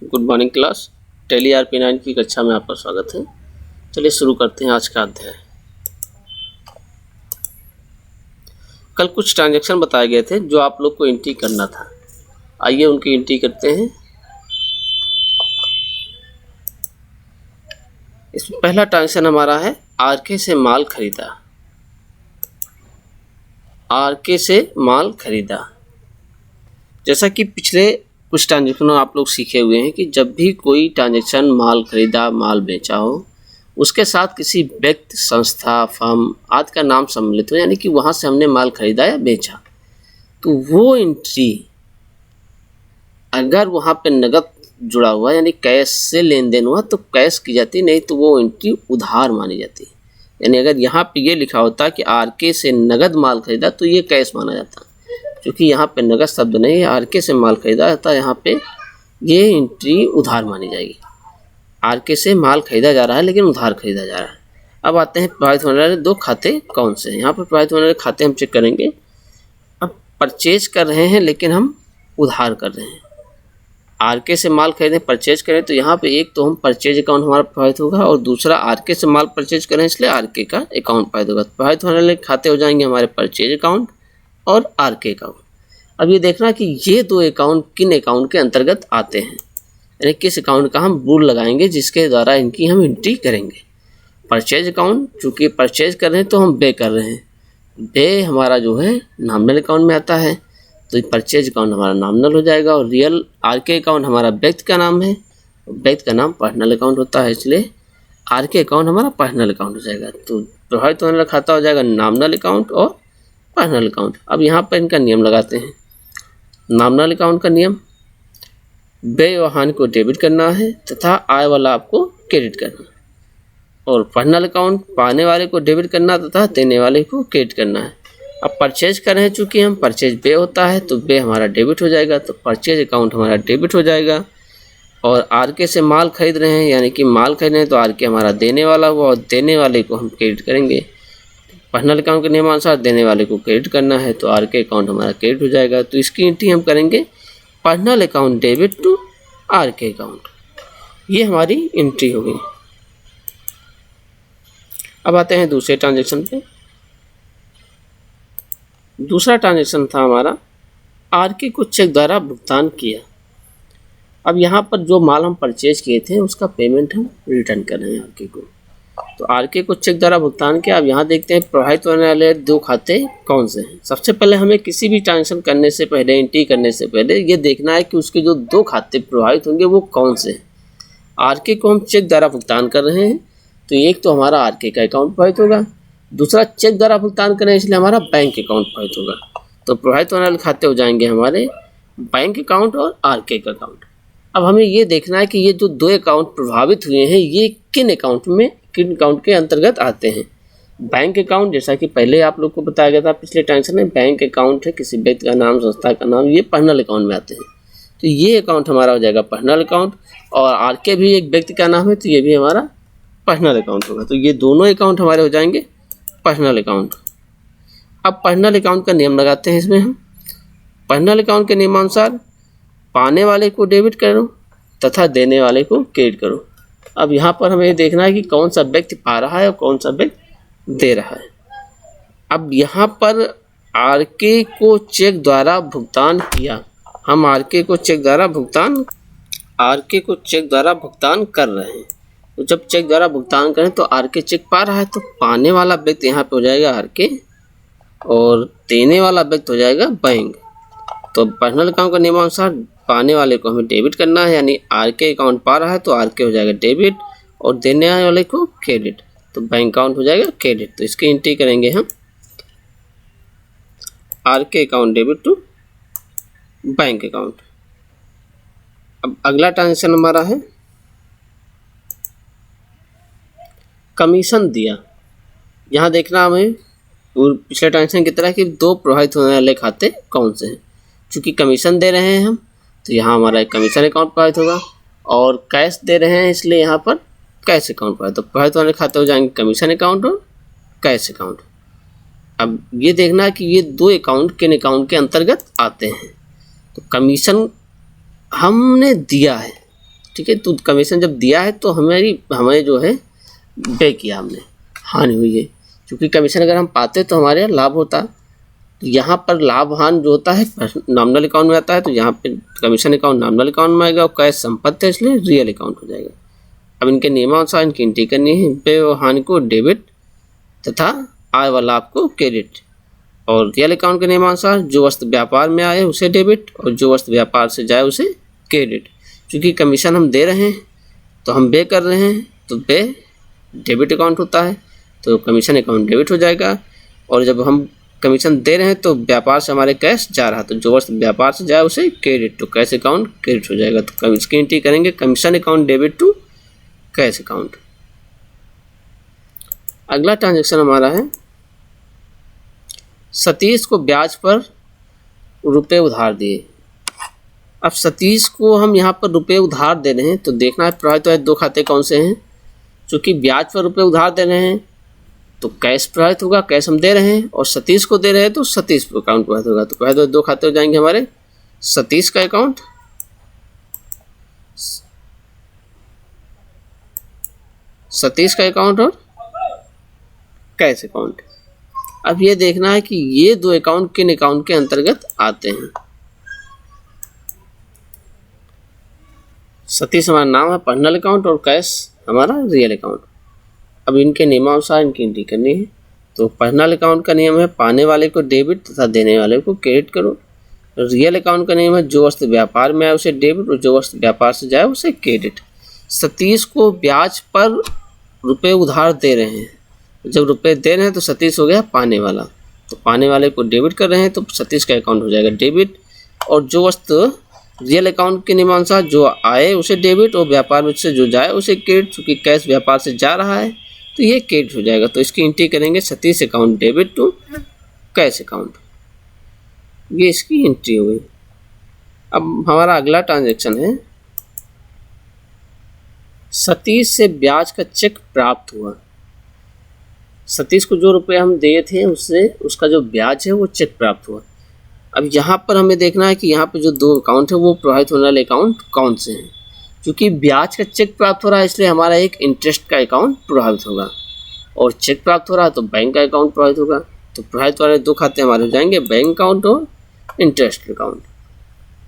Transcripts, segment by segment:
Good morning class. Tally RP9 की कक्षा में आपका स्वागत है। चलिए शुरू करते हैं आज का अध्याय। कल कुछ ट्रांजैक्शन बताए गए थे जो आप लोग को एंट्री करना था। आइए उनकी एंट्री करते हैं। इसमें पहला ट्रांजैक्शन हमारा है आरके से माल खरीदा। आरके से माल खरीदा। जैसा कि पिछले कुछ ट्रांजेक्शनों आप लोग सीखे हुए हैं कि जब भी कोई ट्रांजेक्शन माल खरीदा, माल बेचा हो, उसके साथ किसी व्यक्ति, संस्था, फर्म आदि का नाम सम्मिलित हो, यानी कि वहाँ से हमने माल खरीदा या बेचा, तो वो एंट्री अगर वहाँ पे नगद जुड़ा हुआ यानी कैश से लेन देन हुआ तो कैश की जाती, नहीं तो वो एंट्री उधार मानी जाती। यानी अगर यहाँ पे ये लिखा होता कि आरके से नगद माल खरीदा तो ये कैश माना जाता। क्योंकि यहाँ पे नगद शब्द नहीं है, आरके से माल खरीदा जाता है, यहाँ पे ये एंट्री उधार मानी जाएगी। आरके से माल खरीदा जा रहा है लेकिन उधार खरीदा जा रहा है। अब आते हैं प्रभावित होने वाले दो खाते कौन से हैं। यहाँ पर प्रभावित होने वाले खाते हम चेक करेंगे। अब परचेज कर रहे हैं लेकिन हम उधार कर रहे हैं। आरके से माल खरीदें, परचेज करें, तो यहाँ पे एक तो हम परचेज अकाउंट हमारा प्रभावित होगा और दूसरा आरके से माल परचेज करें इसलिए आरके का अकाउंट प्रभावित होगा। प्रभावित होने वाले खाते हो जाएंगे हमारे परचेज अकाउंट और आरके अकाउंट। अब ये देखना कि ये दो अकाउंट किन अकाउंट के अंतर्गत आते हैं, यानी किस अकाउंट का हम रूल लगाएंगे जिसके द्वारा इनकी हम एंट्री करेंगे। परचेज अकाउंट, चूँकि परचेज कर रहे हैं तो हम पे कर रहे हैं, पे हमारा जो है नॉमिनल अकाउंट में आता है, तो परचेज अकाउंट हमारा नॉमिनल हो जाएगा। और रियल आरके अकाउंट हमारा व्यक्ति का नाम है, व्यक्ति का नाम पर्सनल अकाउंट होता है, इसलिए आरके अकाउंट हमारा पर्सनल अकाउंट हो जाएगा। तो प्रभावित होने वाला खाता हो जाएगा नॉमिनल अकाउंट और पर्सनल अकाउंट। अब यहाँ पर इनका नियम लगाते हैं। नॉमिनल अकाउंट का नियम, व्यय और हानि को डेबिट करना है तथा आय वाला आपको क्रेडिट करना, और पर्सनल अकाउंट पाने वाले को डेबिट करना तथा देने वाले को क्रेडिट करना है। अब परचेज कर रहे हैं, चूँकि हम परचेज व्यय होता है तो व्यय हमारा डेबिट हो जाएगा, तो परचेज अकाउंट हमारा डेबिट हो जाएगा। और आरके से माल खरीद रहे हैं, यानी कि माल खरीद रहे हैं तो आरके हमारा देने वाला हुआ और देने वाले को हम क्रेडिट करेंगे। पर्सनल अकाउंट के नियमानुसार देने वाले को क्रेडिट करना है तो आरके अकाउंट हमारा क्रेडिट हो जाएगा। तो इसकी एंट्री हम करेंगे personal account debit to RK account. ये हमारी एंट्री हो गई। अब आते हैं दूसरे ट्रांजैक्शन पे। दूसरा ट्रांजैक्शन था हमारा आरके को चेक द्वारा भुगतान किया। अब यहाँ पर जो माल हम परचेज किए थे उसका पेमेंट हम रिटर्न कर रहे हैं आरके को, तो आरके को चेक द्वारा भुगतान किया। अब यहाँ देखते हैं प्रभावित होने वाले दो खाते कौन से हैं। सबसे पहले हमें किसी भी ट्रांजेक्शन करने से पहले, एंट्री करने से पहले ये देखना है कि उसके जो दो खाते प्रभावित होंगे वो कौन से हैं। आरके को हम चेक द्वारा भुगतान कर रहे हैं तो एक तो हमारा आरके का अकाउंट प्रभावित होगा, दूसरा चेक द्वारा भुगतान कर रहे हैं इसलिए हमारा बैंक अकाउंट प्रभावित होगा। तो प्रभावित होने वाले खाते हो जाएंगे हमारे बैंक अकाउंट और आरके का अकाउंट। अब हमें ये देखना है कि ये जो दो अकाउंट प्रभावित हुए हैं ये किन अकाउंट के अंतर्गत आते हैं। बैंक अकाउंट, जैसा कि पहले आप लोग को बताया गया था पिछले ट्रांजेक्शन में, बैंक अकाउंट है किसी व्यक्ति का नाम, संस्था का नाम, ये पर्सनल अकाउंट में आते हैं, तो ये अकाउंट हमारा हो जाएगा पर्सनल अकाउंट। और आरके भी एक व्यक्ति का नाम है तो ये भी हमारा पर्सनल अकाउंट होगा। तो ये दोनों अकाउंट हमारे हो जाएंगे पर्सनल अकाउंट। अब पर्सनल अकाउंट का नियम लगाते हैं इसमें हम। पर्सनल अकाउंट के नियमानुसार पाने वाले को डेबिट करो तथा देने वाले को क्रेडिट करो। अब यहाँ पर हमें देखना है कि कौन सा व्यक्ति पा रहा है और कौन सा व्यक्ति दे रहा है। अब यहाँ पर आरके को चेक द्वारा भुगतान किया, हम आरके को चेक द्वारा भुगतान कर रहे हैं। तो जब चेक द्वारा भुगतान करें तो आरके चेक पा रहा है तो पाने वाला व्यक्ति यहाँ पे हो जाएगा आरके और देने वाला व्यक्ति हो जाएगा बैंक। तो पर्सनल अकाउंट के नियमानुसार पाने वाले को हमें डेबिट करना है, यानी आरके अकाउंट पा रहा है तो आरके हो जाएगा डेबिट और देने वाले को क्रेडिट, तो बैंक अकाउंट हो जाएगा क्रेडिट। तो इसकी एंट्री करेंगे हम RK account debit to bank account. अब अगला ट्रांजेक्शन हमारा है कमीशन दिया। यहाँ देखना हमें पिछले ट्रांजेक्शन की तरह कि दो प्रभावित होने वाले खाते कौन से हैं। चूँकि कमीशन दे रहे हैं हम तो यहाँ हमारा एक कमीशन अकाउंट प्रभावित होगा, और कैश दे रहे हैं इसलिए यहाँ पर कैश अकाउंट प्रभावित। तो प्रभावित होने खाते हो जाएंगे कमीशन अकाउंट और कैश अकाउंट। अब ये देखना है कि ये दो अकाउंट किन अकाउंट के अंतर्गत आते हैं। तो कमीशन हमने दिया है ठीक है। तो कमीशन जब दिया है तो हमें जो है पे किया हमने, हानि हुई है। क्योंकि कमीशन अगर हम पाते तो हमारे यहाँ लाभ होता। तो यहाँ पर लाभ हानि जो होता है नॉमिनल अकाउंट में आता है, तो यहाँ पे कमीशन अकाउंट नॉमिनल अकाउंट में आएगा और कैश संपत्ति है इसलिए रियल अकाउंट हो जाएगा। अब इनके नियमानुसार इनकी एंट्री करनी है, व्यय और हानि को डेबिट तथा आय व लाभ को क्रेडिट। और रियल अकाउंट के नियमानुसार जो वस्तु व्यापार में आए उसे डेबिट और जो वस्तु व्यापार से जाए उसे क्रेडिट। क्योंकि कमीशन हम दे रहे हैं तो हम पे कर रहे हैं, तो पे डेबिट अकाउंट होता है, तो कमीशन अकाउंट डेबिट हो जाएगा। और जब हम कमीशन दे रहे हैं तो व्यापार से हमारे कैश जा रहा, तो जो वस्तु व्यापार से जाए उसे क्रेडिट, तो कैश अकाउंट क्रेडिट हो जाएगा। तो इसकी एंट्री करेंगे commission account debit to cash account. अगला ट्रांजैक्शन हमारा है सतीश को ब्याज पर रुपए उधार दिए। अब सतीश को हम यहाँ पर रुपए उधार दे रहे हैं, तो देखना है प्रभावित हुए 2 खाते कौन से हैं। चूँकि ब्याज पर रुपए उधार दे रहे हैं तो कैश प्रभावित होगा, कैश हम दे रहे हैं, और सतीश को दे रहे हैं तो सतीश अकाउंट प्रभावित होगा। तो प्रभावित हुए 2 खाते हो जाएंगे हमारे सतीश का अकाउंट और कैश अकाउंट। अब ये देखना है कि ये 2 अकाउंट किन अकाउंट के अंतर्गत आते हैं। सतीश हमारा नाम है, पर्सनल अकाउंट, और कैश हमारा रियल अकाउंट। अब इनके नियमानुसार इनकी एंट्री करनी है। तो पर्सनल अकाउंट का नियम है पाने वाले को डेबिट तथा देने वाले को क्रेडिट करो। रियल अकाउंट का नियम है जो वस्तु व्यापार में आए उसे डेबिट और जो वस्तु व्यापार से जाए उसे क्रेडिट। सतीश को ब्याज पर रुपए उधार दे रहे हैं, जब रुपए दे रहे हैं तो सतीश हो गया पाने वाला, तो पाने वाले को डेबिट कर रहे हैं तो सतीश का अकाउंट हो जाएगा डेबिट। और जो वस्तु रियल अकाउंट के नियमानुसार जो आए उसे डेबिट और व्यापार में से जो जाए उसे क्रेडिट। चूँकि कैश व्यापार से जा रहा है तो ये क्रेडिट हो जाएगा। तो इसकी एंट्री करेंगे Satish account debit to cash account. ये इसकी एंट्री हो गई। अब हमारा अगला ट्रांजैक्शन है सतीश से ब्याज का चेक प्राप्त हुआ। सतीश को जो रुपए हम दिए थे उससे उसका जो ब्याज है वो चेक प्राप्त हुआ। अब यहाँ पर हमें देखना है कि यहाँ पे जो 2 अकाउंट है वो प्रभावित होने वाले अकाउंट कौन से हैं। क्योंकि ब्याज का चेक प्राप्त हो रहा है इसलिए हमारा एक इंटरेस्ट का अकाउंट प्रभावित होगा, और चेक प्राप्त हो रहा है तो बैंक का अकाउंट प्रभावित होगा। तो प्रभावित वाले 2 खाते हमारे हो जाएंगे बैंक अकाउंट और इंटरेस्ट अकाउंट।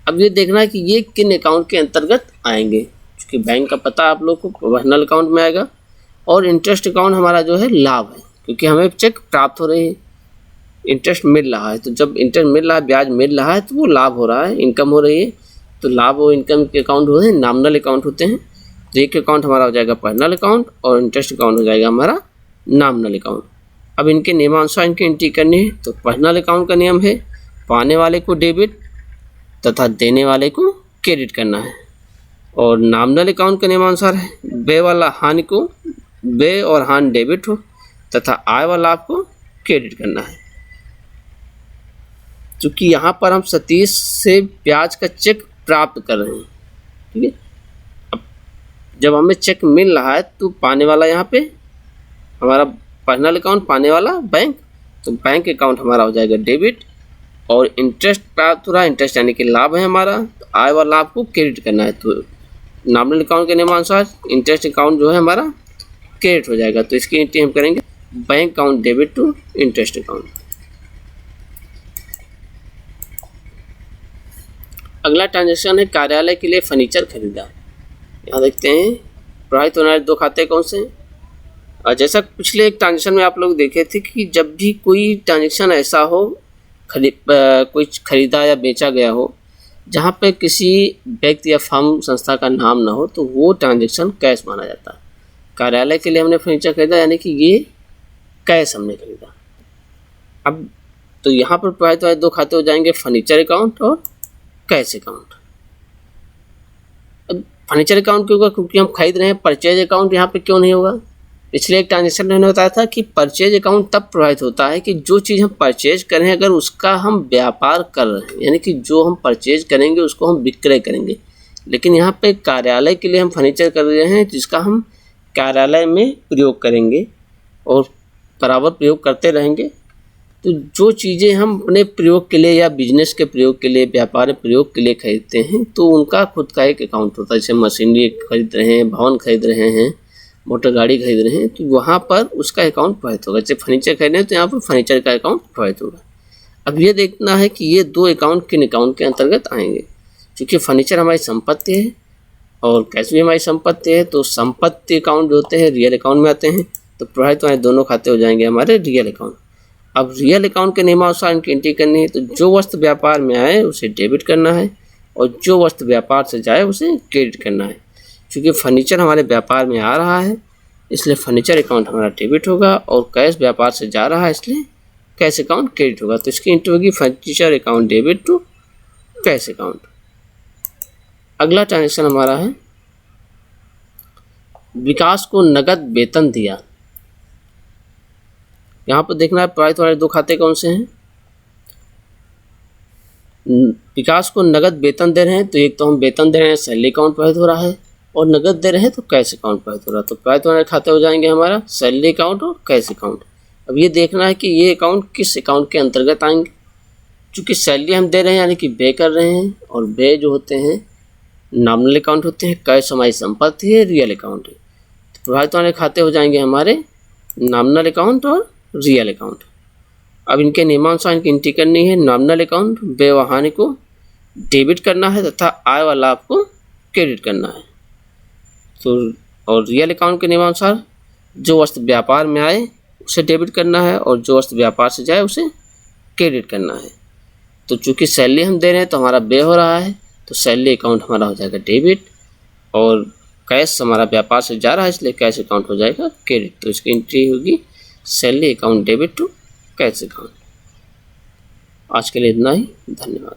अब ये देखना है कि ये किन अकाउंट के अंतर्गत आएंगे। क्योंकि बैंक का पता आप लोग को पर्सनल अकाउंट में आएगा, और इंटरेस्ट अकाउंट हमारा जो है लाभ है, क्योंकि हमें चेक प्राप्त हो रहे हैं, इंटरेस्ट मिल रहा है। तो जब इंटरेस्ट मिल रहा है, ब्याज मिल रहा है, तो वो लाभ हो रहा है, इनकम हो रही है। तो लाभ और इनकम के अकाउंट होते हैं नॉमिनल अकाउंट होते हैं। तो एक अकाउंट हमारा हो जाएगा पर्सनल अकाउंट और इंटरेस्ट अकाउंट हो जाएगा हमारा नॉमिनल अकाउंट। अब इनके नियमानुसार इनकी एंट्री करनी है। तो पर्सनल अकाउंट का नियम है पाने वाले को डेबिट तथा देने वाले को क्रेडिट करना है, और नॉमिनल अकाउंट के नियमानुसार है व्यय वाला हानि को व्यय और हानि डेबिट हो तथा आय व लाभ को क्रेडिट करना है। क्योंकि यहाँ पर हम सतीश से ब्याज का चेक प्राप्त कर रहे हैं, ठीक है। अब जब हमें चेक मिल रहा है तो पाने वाला यहाँ पे हमारा पर्सनल अकाउंट, पाने वाला बैंक, तो बैंक अकाउंट हमारा हो जाएगा डेबिट। और इंटरेस्ट प्राप्त हो रहा है, इंटरेस्ट यानी कि लाभ है हमारा, तो आय व लाभ को क्रेडिट करना है। तो नॉमिनल अकाउंट के नियमानुसार इंटरेस्ट अकाउंट जो है हमारा क्रेडिट हो जाएगा। तो इसकी एंट्री हम करेंगे bank account debit to interest account. अगला ट्रांजैक्शन है कार्यालय के लिए फर्नीचर खरीदा। यहाँ देखते हैं प्रभावित होने वाले 2 खाते कौन से हैं। और जैसा पिछले एक ट्रांजैक्शन में आप लोग देखे थे कि जब भी कोई ट्रांजैक्शन ऐसा हो कोई खरीदा या बेचा गया हो जहाँ पे किसी व्यक्ति या फर्म संस्था का नाम ना हो, तो वो ट्रांजैक्शन कैश माना जाता है। कार्यालय के लिए हमने फर्नीचर खरीदा यानी कि ये कैश हमने खरीदा। अब तो यहाँ पर प्रभावित वाले 2 खाते हो जाएंगे फर्नीचर अकाउंट और कैश अकाउंट। अब फर्नीचर अकाउंट क्यों होगा, क्योंकि हम खरीद रहे हैं। परचेज अकाउंट यहाँ पे क्यों नहीं होगा। पिछले एक ट्रांजेक्शन में मैंने बताया था कि परचेज अकाउंट तब प्रभावित होता है कि जो चीज़ हम परचेज करें अगर उसका हम व्यापार कर रहे हैं, यानी कि जो हम परचेज करेंगे उसको हम विक्रय करेंगे। लेकिन यहाँ पे कार्यालय के लिए हम फर्नीचर कर रहे हैं जिसका हम कार्यालय में प्रयोग करेंगे और बराबर प्रयोग करते रहेंगे। तो जो चीज़ें हम अपने प्रयोग के लिए या बिजनेस के प्रयोग के लिए, व्यापार प्रयोग के लिए खरीदते हैं, तो उनका खुद का एक अकाउंट होता है। जैसे मशीनरी खरीद रहे हैं, भवन खरीद रहे हैं, मोटर गाड़ी खरीद रहे हैं, तो वहाँ पर उसका अकाउंट प्रभावित होगा। जैसे फर्नीचर खरीद रहे हैं तो यहाँ पर फर्नीचर का अकाउंट प्रभावित होगा। अब ये देखना है कि ये दो अकाउंट किन अकाउंट के अंतर्गत आएंगे। क्योंकि फर्नीचर हमारी संपत्ति है और कैश भी हमारी संपत्ति है, तो संपत्ति अकाउंट जो होते हैं रियल अकाउंट में आते हैं, तो प्रभावित हमारे दोनों खाते हो जाएंगे हमारे रियल अकाउंट। अब रियल अकाउंट के नियमानुसार इनकी एंट्री करनी है, तो जो वस्तु व्यापार में आए उसे डेबिट करना है और जो वस्तु व्यापार से जाए उसे क्रेडिट करना है। क्योंकि फर्नीचर हमारे व्यापार में आ रहा है इसलिए फर्नीचर अकाउंट हमारा डेबिट होगा, और कैश व्यापार से जा रहा है इसलिए कैश अकाउंट क्रेडिट होगा। तो इसकी एंट्री होगी furniture account debit to cash account. अगला ट्रांजेक्शन हमारा है, विकास को नगद वेतन दिया। यहाँ पर देखना है प्रभावित वाले दो खाते कौन से हैं। विकास को नगद वेतन दे रहे हैं, तो एक तो हम वेतन दे रहे हैं, सैलरी अकाउंट प्रभावित हो रहा है, और नगद दे रहे हैं तो कैश अकाउंट प्रभावित हो रहा है। तो प्रभावित वाले खाते हो जाएंगे हमारा सैलरी अकाउंट और कैश अकाउंट। अब ये देखना है कि ये अकाउंट किस अकाउंट के अंतर्गत आएंगे। चूँकि सैलरी हम दे रहे हैं यानी कि व्यय कर रहे हैं, और व्यय जो होते हैं नॉमिनल अकाउंट होते हैं, कैश हमारी संपत्ति है, रियल अकाउंट है। तो प्रभावित वाले खाते हो जाएंगे हमारे नॉमिनल अकाउंट और रियल अकाउंट। अब इनके नियमानुसार इनकी एंट्री करनी है। नॉमिनल अकाउंट व्यय व हानि को डेबिट करना है तथा आय व लाभ को क्रेडिट करना है। तो और रियल अकाउंट के नियमानुसार जो वस्तु व्यापार में आए उसे डेबिट करना है और जो वस्तु व्यापार से जाए उसे क्रेडिट करना है। तो चूँकि सैलरी हम दे रहे हैं तो हमारा व्यय हो रहा है, तो सैलरी अकाउंट हमारा हो जाएगा डेबिट, और कैश हमारा व्यापार से जा रहा है इसलिए कैश अकाउंट हो जाएगा क्रेडिट। तो इसकी एंट्री होगी salary account debit to cash account. आज के लिए इतना ही, धन्यवाद।